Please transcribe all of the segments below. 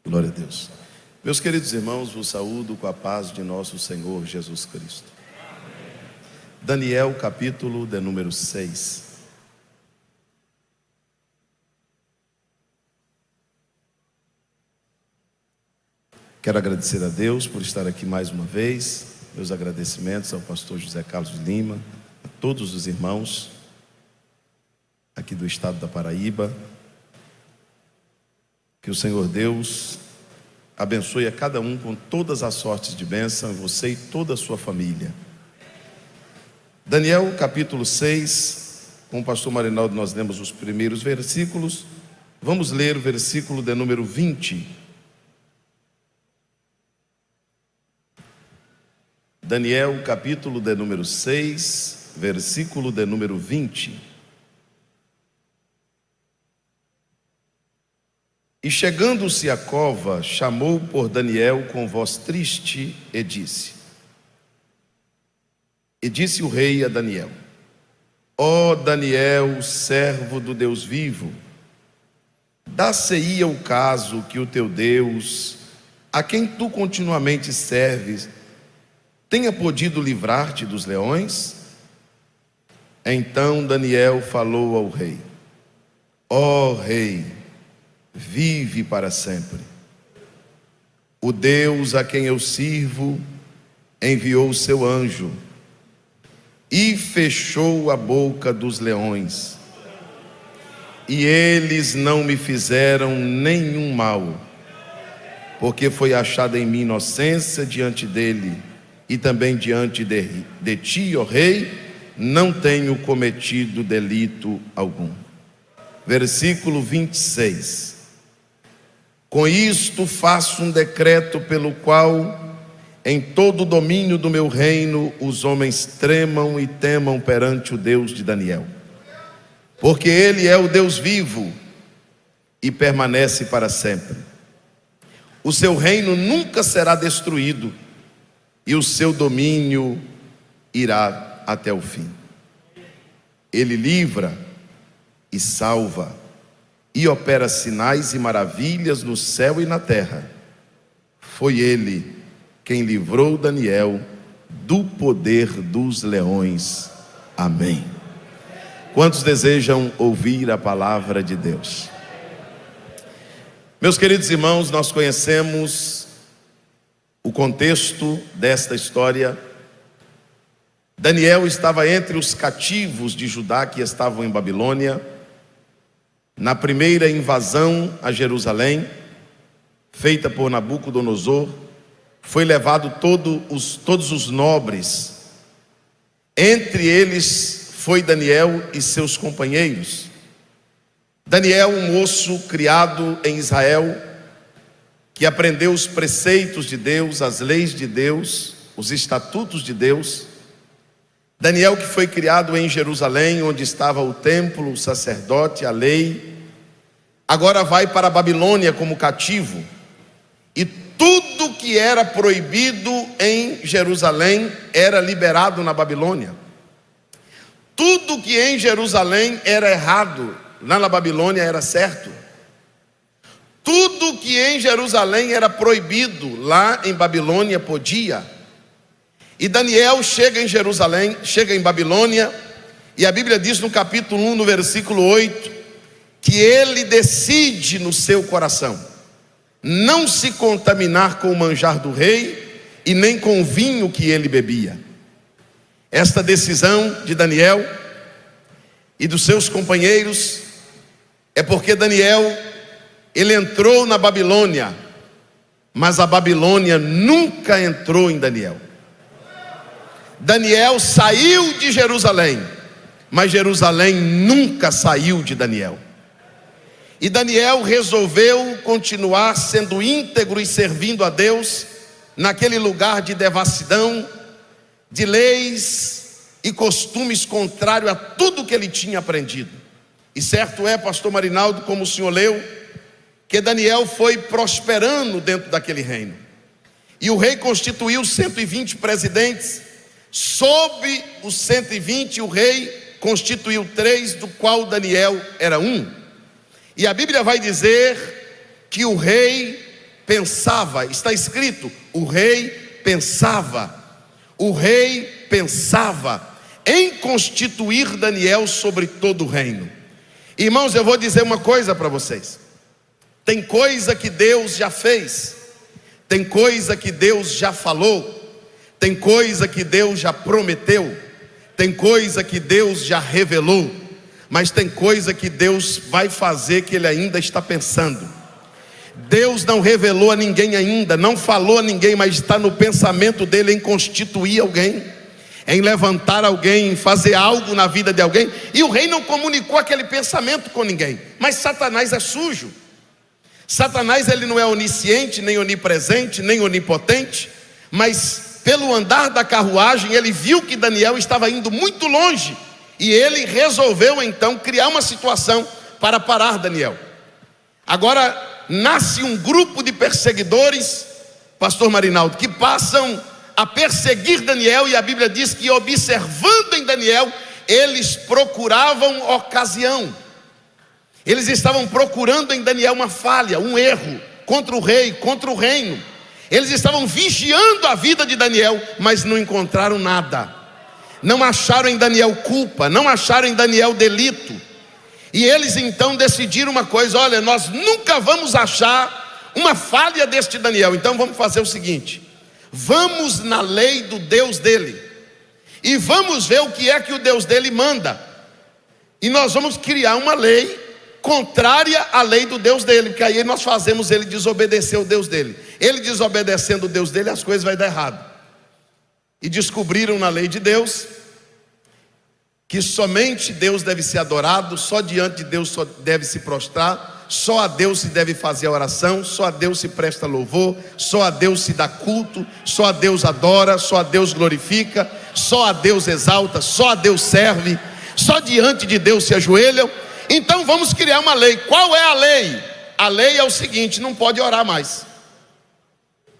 Glória a Deus. Meus queridos irmãos, vos saúdo com a paz de nosso Senhor Jesus Cristo. Daniel, capítulo de número 6. Quero agradecer a Deus por estar aqui mais uma vez. Meus agradecimentos ao pastor José Carlos de Lima, a todos os irmãos aqui do estado da Paraíba. Que o Senhor Deus abençoe a cada um com todas as sortes de bênção, você e toda a sua família. Daniel, capítulo 6, com o pastor Marinaldo nós lemos os primeiros versículos. Vamos ler o versículo de número 20. Daniel, capítulo de número 6, versículo de número 20. E chegando-se à cova, chamou por Daniel com voz triste e disse o rei a Daniel: ó Daniel, servo do Deus vivo, dá-se-ia o caso que o teu Deus, a quem tu continuamente serves, tenha podido livrar-te dos leões? Então Daniel falou ao rei: ó rei, vive para sempre. O Deus a quem eu sirvo enviou o seu anjo e fechou a boca dos leões, e eles não me fizeram nenhum mal, porque foi achada em mim inocência diante dele, e também diante de ti, ó rei, não tenho cometido delito algum. Versículo 26. Com isto faço um decreto pelo qual em todo o domínio do meu reino os homens tremam e temam perante o Deus de Daniel, porque ele é o Deus vivo e permanece para sempre. O seu reino nunca será destruído e o seu domínio irá até o fim. Ele livra e salva e opera sinais e maravilhas no céu e na terra. Foi ele quem livrou Daniel do poder dos leões. Amém. Quantos desejam ouvir a palavra de Deus? Meus queridos irmãos, nós conhecemos o contexto desta história. Daniel estava entre os cativos de Judá que estavam em Babilônia, na primeira invasão a Jerusalém, feita por Nabucodonosor. Foi levado todos os nobres, entre eles foi Daniel e seus companheiros. Daniel, um moço criado em Israel, que aprendeu os preceitos de Deus, as leis de Deus, os estatutos de Deus. Daniel, que foi criado em Jerusalém, onde estava o templo, o sacerdote, a lei, agora vai para a Babilônia como cativo. E tudo que era proibido em Jerusalém era liberado na Babilônia. Tudo que em Jerusalém era errado, lá na Babilônia era certo. Tudo que em Jerusalém era proibido, lá em Babilônia podia. E Daniel chega em Jerusalém, chega em Babilônia, e a Bíblia diz no capítulo 1, no versículo 8, que ele decide no seu coração não se contaminar com o manjar do rei e nem com o vinho que ele bebia. Esta decisão de Daniel e dos seus companheiros é porque Daniel, ele entrou na Babilônia, mas a Babilônia nunca entrou em Daniel. Daniel saiu de Jerusalém, mas Jerusalém nunca saiu de Daniel. E Daniel resolveu continuar sendo íntegro e servindo a Deus naquele lugar de devassidão, de leis e costumes contrários a tudo que ele tinha aprendido. E certo é, pastor Marinaldo, como o senhor leu, que Daniel foi prosperando dentro daquele reino. E o rei constituiu 120 presidentes. Sob os 120, o rei constituiu 3, do qual Daniel era um. E a Bíblia vai dizer que o rei pensava, está escrito, o rei pensava em constituir Daniel sobre todo o reino. Irmãos, eu vou dizer uma coisa para vocês. Tem coisa que Deus já fez, tem coisa que Deus já falou, tem coisa que Deus já prometeu, tem coisa que Deus já revelou, mas tem coisa que Deus vai fazer que Ele ainda está pensando. Deus não revelou a ninguém ainda, não falou a ninguém, mas está no pensamento dele em constituir alguém, em levantar alguém, em fazer algo na vida de alguém. E o rei não comunicou aquele pensamento com ninguém. Mas Satanás é sujo. Satanás, ele não é onisciente, nem onipresente, nem onipotente, mas pelo andar da carruagem ele viu que Daniel estava indo muito longe, e ele resolveu então criar uma situação para parar Daniel. Agora nasce um grupo de perseguidores, pastor Marinaldo, que passam a perseguir Daniel, e a Bíblia diz que, observando em Daniel, eles procuravam ocasião. Eles estavam procurando em Daniel uma falha, um erro contra o rei, contra o reino. Eles estavam vigiando a vida de Daniel, mas não encontraram nada. Não acharam em Daniel culpa, não acharam em Daniel delito. E eles então decidiram uma coisa: olha, nós nunca vamos achar uma falha deste Daniel, então vamos fazer o seguinte: vamos na lei do Deus dele, e vamos ver o que é que o Deus dele manda, e nós vamos criar uma lei contrária à lei do Deus dele, porque aí nós fazemos ele desobedecer o Deus dele. Ele desobedecendo o Deus dele, as coisas vão dar errado. E descobriram na lei de Deus que somente Deus deve ser adorado, só diante de Deus só deve se prostrar, só a Deus se deve fazer a oração, só a Deus se presta louvor, só a Deus se dá culto, só a Deus adora, só a Deus glorifica, só a Deus exalta, só a Deus serve, só diante de Deus se ajoelham. Então vamos criar uma lei. Qual é a lei? A lei é o seguinte: não pode orar mais.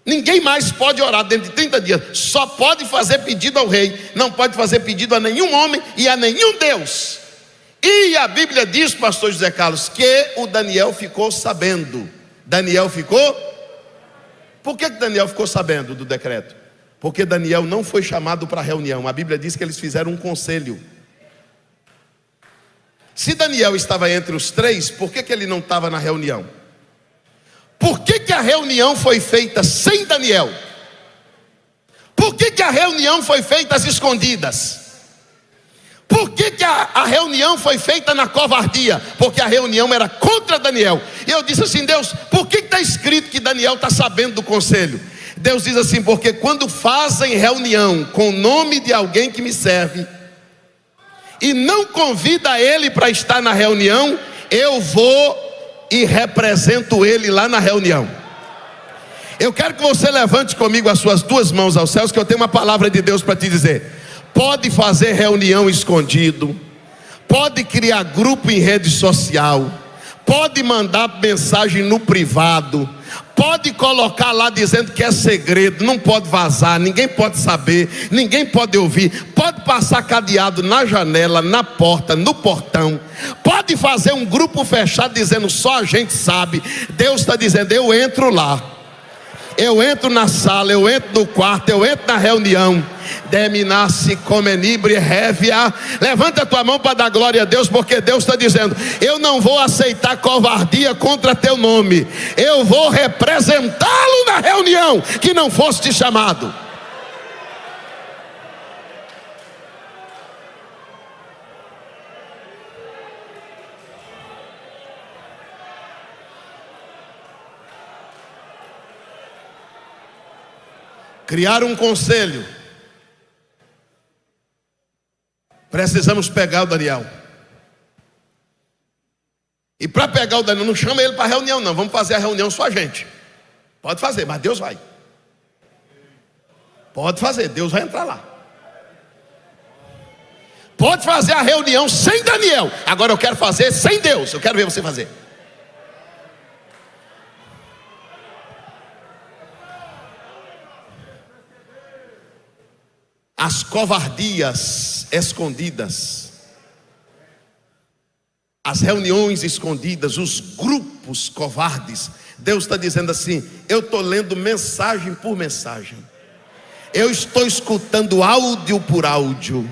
Ninguém mais pode orar dentro de 30 dias. Só pode fazer pedido ao rei, não pode fazer pedido a nenhum homem e a nenhum Deus. E a Bíblia diz, pastor José Carlos, que o Daniel ficou sabendo. Daniel ficou? Por que Daniel ficou sabendo do decreto? Porque Daniel não foi chamado para a reunião. A Bíblia diz que eles fizeram um conselho. Se Daniel estava entre os três, por que ele não estava na reunião? Por que a reunião foi feita sem Daniel? Por que a reunião foi feita às escondidas? Por que a reunião foi feita na covardia? Porque a reunião era contra Daniel. E eu disse assim: Deus, por que está escrito que Daniel está sabendo do conselho? Deus diz assim: porque quando fazem reunião com o nome de alguém que me serve, e não convida ele para estar na reunião, eu vou e represento ele lá na reunião. Eu quero que você levante comigo as suas duas mãos aos céus, que eu tenho uma palavra de Deus para te dizer. Pode fazer reunião escondido, pode criar grupo em rede social, pode mandar mensagem no privado, pode colocar lá dizendo que é segredo, não pode vazar, ninguém pode saber, ninguém pode ouvir, pode passar cadeado na janela, na porta, no portão, pode fazer um grupo fechado dizendo só a gente sabe. Deus está dizendo: eu entro lá, eu entro na sala, eu entro no quarto, eu entro na reunião. Deminasse comenibre revia. Levanta a tua mão para dar glória a Deus, porque Deus está dizendo: eu não vou aceitar covardia contra teu nome, eu vou representá-lo na reunião que não foste chamado. Criar um conselho. Precisamos pegar o Daniel. E para pegar o Daniel, não chama ele para a reunião não. Vamos fazer a reunião só a gente. Pode fazer, mas Deus vai. Pode fazer, Deus vai entrar lá. Pode fazer a reunião sem Daniel. Agora eu quero fazer sem Deus. Eu quero ver você fazer. As covardias escondidas, as reuniões escondidas, os grupos bispos covardes. Deus está dizendo assim: eu estou lendo mensagem por mensagem, eu estou escutando áudio por áudio.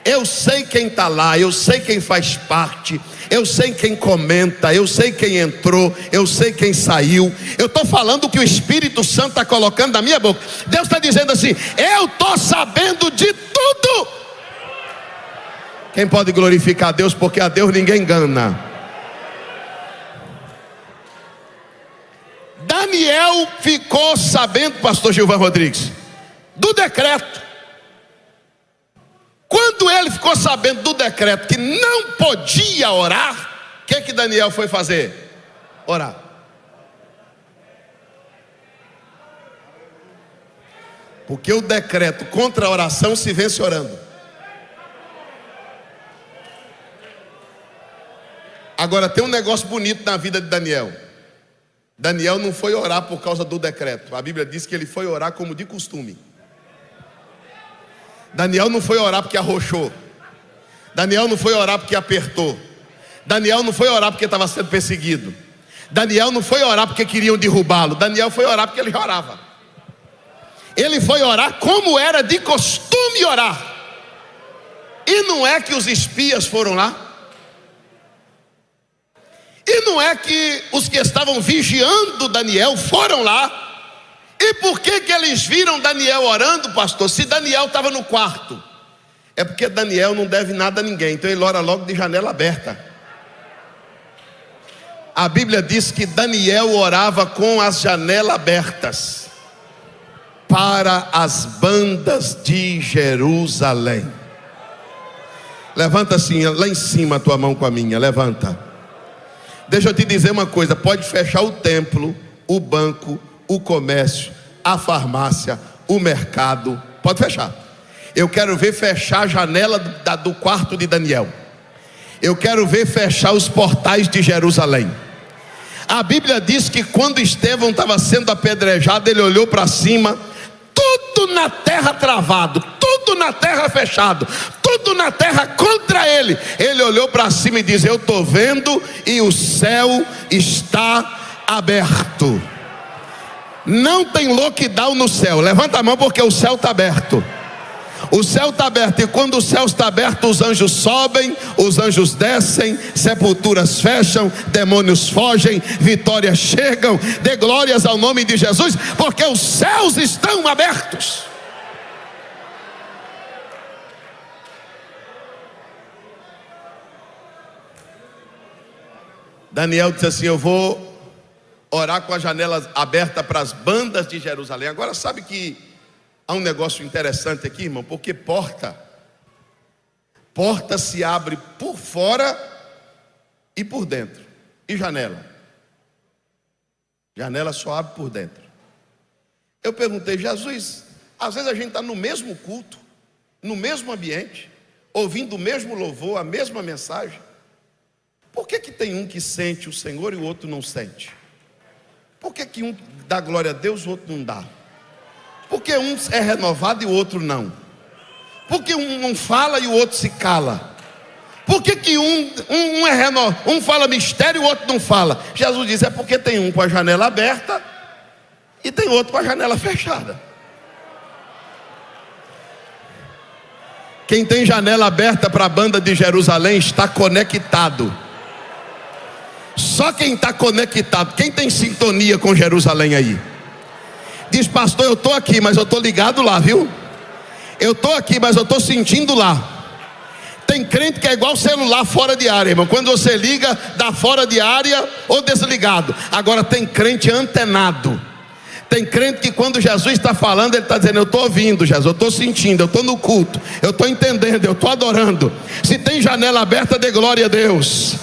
Eu sei quem está lá, eu sei quem faz parte, eu sei quem comenta, eu sei quem entrou, eu sei quem saiu. Eu estou falando o que o Espírito Santo está colocando na minha boca. Deus está dizendo assim: eu estou sabendo de tudo. Quem pode glorificar a Deus? Porque a Deus ninguém engana. Daniel ficou sabendo, pastor Gilvan Rodrigues, do decreto. Quando ele ficou sabendo do decreto que não podia orar, o que Daniel foi fazer? Orar. Porque o decreto contra a oração se vence orando. Agora tem um negócio bonito na vida de Daniel. Daniel não foi orar por causa do decreto. A Bíblia diz que ele foi orar como de costume. Daniel não foi orar porque arrochou. Daniel não foi orar porque apertou. Daniel não foi orar porque estava sendo perseguido. Daniel não foi orar porque queriam derrubá-lo. Daniel foi orar porque ele orava. Ele foi orar como era de costume orar. E não é que os espias foram lá. E não é que os que estavam vigiando Daniel foram lá. E por que eles viram Daniel orando, pastor? Se Daniel estava no quarto, é porque Daniel não deve nada a ninguém, então ele ora logo de janela aberta. A Bíblia diz que Daniel orava com as janelas abertas para as bandas de Jerusalém. Levanta assim, lá em cima a tua mão com a minha, levanta. Deixa eu te dizer uma coisa: pode fechar o templo, o banco, o comércio, a farmácia, o mercado, pode fechar. Eu quero ver fechar a janela do quarto de Daniel. Eu quero ver fechar os portais de Jerusalém. A Bíblia diz que quando Estevão estava sendo apedrejado, ele olhou para cima, tudo na terra travado, tudo na terra fechado, tudo na terra contra ele. Ele olhou para cima e disse: eu estou vendo e o céu está aberto. Não tem lockdown no céu. Levanta a mão, porque o céu está aberto. O céu está aberto, e quando o céu está aberto, os anjos sobem, os anjos descem, sepulturas fecham, demônios fogem, vitórias chegam. Dê glórias ao nome de Jesus, porque os céus estão abertos. Daniel disse assim: eu vou orar com a janela aberta para as bandas de Jerusalém. Agora sabe que há um negócio interessante aqui, irmão, porque porta se abre por fora e por dentro. E janela só abre por dentro. Eu perguntei: Jesus, às vezes a gente está no mesmo culto, no mesmo ambiente, ouvindo o mesmo louvor, a mesma mensagem. Por que tem um que sente o Senhor e o outro não sente? Por que um dá glória a Deus e o outro não dá? Porque um é renovado e o outro não? Porque um fala e o outro se cala? Por que um fala mistério e o outro não fala? Jesus diz: é porque tem um com a janela aberta e tem outro com a janela fechada. Quem tem janela aberta para a banda de Jerusalém está conectado. Só quem está conectado, quem tem sintonia com Jerusalém aí, diz: pastor, eu estou aqui, mas eu estou ligado lá, viu? Eu estou aqui, mas eu estou sentindo lá. Tem crente que é igual celular fora de área, irmão. Quando você liga, dá fora de área ou desligado. Agora tem crente antenado. Tem crente que quando Jesus está falando, ele está dizendo: eu estou ouvindo, Jesus, eu estou sentindo, eu estou no culto, eu estou entendendo, eu estou adorando. Se tem janela aberta, dê glória a Deus.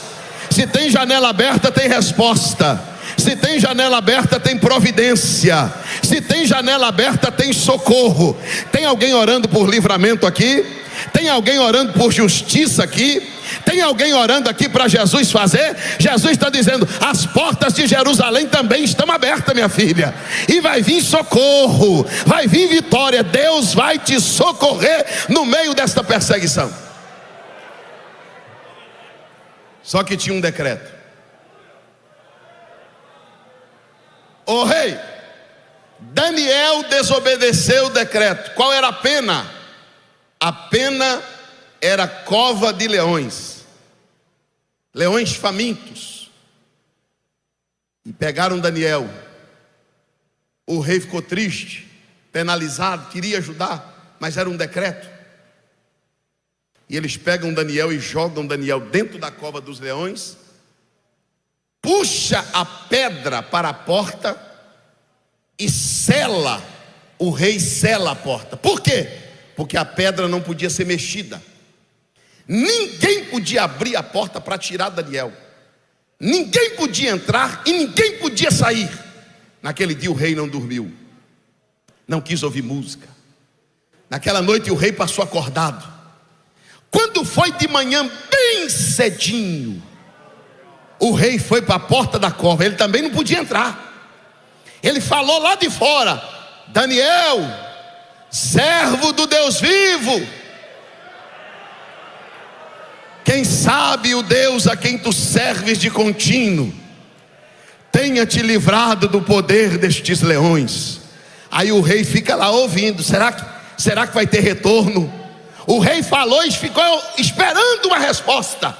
Se tem janela aberta, tem resposta. Se tem janela aberta, tem providência. Se tem janela aberta, tem socorro. Tem alguém orando por livramento aqui? Tem alguém orando por justiça aqui? Tem alguém orando aqui para Jesus fazer? Jesus está dizendo: as portas de Jerusalém também estão abertas, minha filha. E vai vir socorro, vai vir vitória. Deus vai te socorrer no meio desta perseguição. Só que tinha um decreto. Ô rei, Daniel desobedeceu o decreto. Qual era a pena? A pena era cova de leões. Leões famintos. E pegaram Daniel. O rei ficou triste, penalizado, queria ajudar, mas era um decreto. E eles pegam Daniel e jogam Daniel dentro da cova dos leões, puxa a pedra para a porta e sela, o rei sela a porta. Por quê? Porque a pedra não podia ser mexida. Ninguém podia abrir a porta para tirar Daniel. Ninguém podia entrar e ninguém podia sair. Naquele dia o rei não dormiu, não quis ouvir música. Naquela noite o rei passou acordado. Quando foi de manhã bem cedinho, o rei foi para a porta da cova. Ele também não podia entrar. Ele falou lá de fora: Daniel, servo do Deus vivo, quem sabe o Deus a quem tu serves de contínuo tenha te livrado do poder destes leões. Aí o rei fica lá ouvindo. Será que vai ter retorno? O rei falou e ficou esperando uma resposta.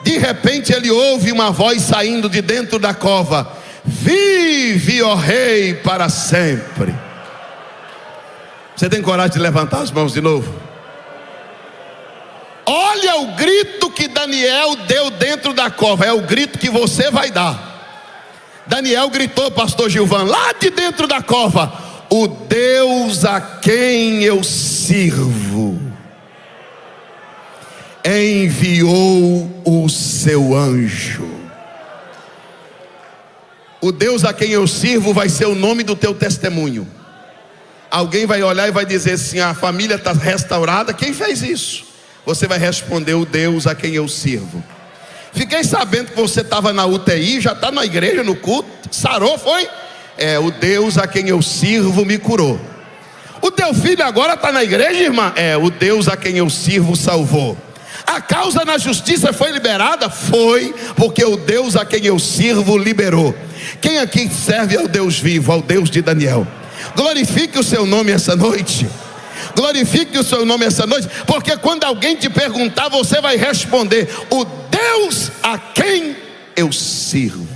De repente ele ouve uma voz saindo de dentro da cova: vive, ó rei, para sempre. Você tem coragem de levantar as mãos de novo? Olha o grito que Daniel deu dentro da cova. É o grito que você vai dar. Daniel gritou, pastor Gilvan, lá de dentro da cova: o Deus a quem eu sirvo enviou o seu anjo. O Deus a quem eu sirvo vai ser o nome do teu testemunho. Alguém vai olhar e vai dizer assim: a família está restaurada. Quem fez isso? Você vai responder: o Deus a quem eu sirvo. Fiquei sabendo que você estava na UTI, já está na igreja, no culto, sarou, foi? O Deus a quem eu sirvo me curou. O teu filho agora está na igreja, irmã? O Deus a quem eu sirvo salvou. A causa na justiça foi liberada? Foi, porque o Deus a quem eu sirvo liberou. Quem aqui serve ao Deus vivo, ao Deus de Daniel? Glorifique o seu nome essa noite. Glorifique o seu nome essa noite, porque quando alguém te perguntar, você vai responder: o Deus a quem eu sirvo.